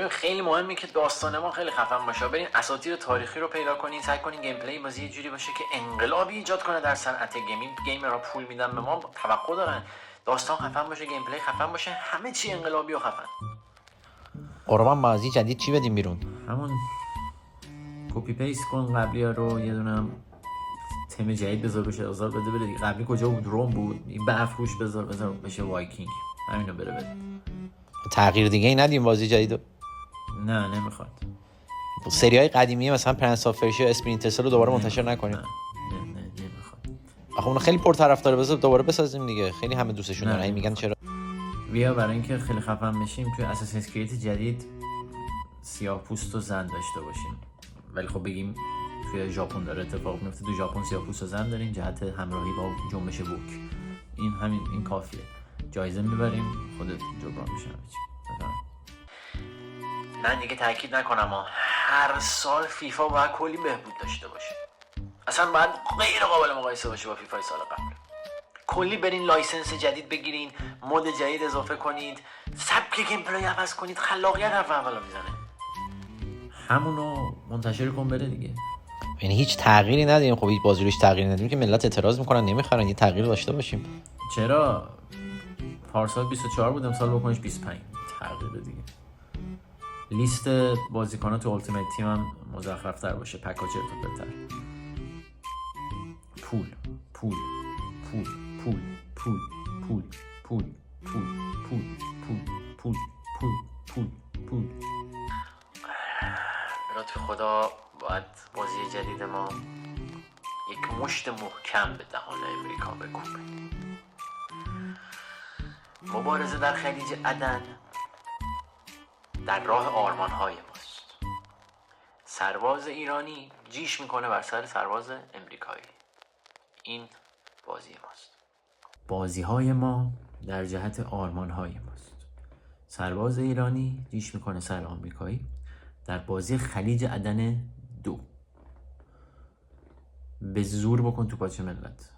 ببین خیلی مهمه که داستان ما خیلی خفن باشه. برین اساطیر تاریخی رو پیدا کنین، سعی کنین گیم پلی بازی یه جوری باشه که انقلابی ایجاد کنه در صنعت گیمینگ. گیمرها پول میدن به ما، توقع دارن داستان خفن باشه، گیم پلی خفن باشه، همه چی انقلابی و خفن. قربان بازی جدید چی بدیم بیرون؟ همون کپی پیست کن قبلی ها رو، یه دونه تم جدید بذار بشه آزار بده بره دیگه. قبلی کجا بود؟ روم بود. این برف روش بذار بشه وایکینگ. همینو بره. تغییر دیگه ای ندیم بازی جدیدو؟ نه نمیخواد. سری های قدیمی مثلا پرنس آف پرشیا و اسپرینتر سل رو دوباره منتشر نکنیم. نه نمیخواد. آخه اون خیلی پرطرفداره، بذار دوباره بسازیم دیگه. خیلی همه دوستشون دارن. میگن چرا؟ بیا برای اینکه خیلی خفن بشیم توی اساسینز کرید جدید سیاه پوست و زن داشته باشیم. ولی خب بگیم توی ژاپن داره اتفاق میفته. تو ژاپن سیاه پوست و زن داریم جهت همراهی با جنبش بوک. این کافیه. جایزه میبریم، خودت جبران میشه همه چی. من دیگه تاکید نکنم هر سال فیفا باید کلی بهبود داشته باشه. اصلا باید غیر قابل مقایسه باشه با فیفا سال قبل. کلی برین لایسنس جدید بگیرین، مود جدید اضافه کنید، سبک گیم پلی عوض کنید، خلاقیت حرف اولا میزنه. همونو منتشر کن بره دیگه. یعنی هیچ تغییری ندیم. خب هیچ بازی روش تغییری ندیم که ملت اعتراض میکنن نمیخرن. یه تغییر داشته باشیم. چرا؟ پارسال 24 بود، امسال بکنش 25. تغییر دیگه. لیست بازیکن‌ها تو التیمیت تیم هم مزخرف‌تر باشه، پک‌ها چرت پول پول پول پول پول پول پول پول پول پول پول پول پول پول. برای تو خدا باید بازی جدید ما یک مشت محکم به دهان امریکا بکوبه. مبارزه در خلیج عدن در راه آرمان‌های ماست. سرباز ایرانی جیش میکنه بر سر سرباز امریکایی. این بازی ماست. بازی‌های ما در جهت آرمان‌های ماست. سرباز ایرانی جیش میکنه سر آمریکایی در بازی خلیج عدن 2. به زور بکن تو پاچه ملت.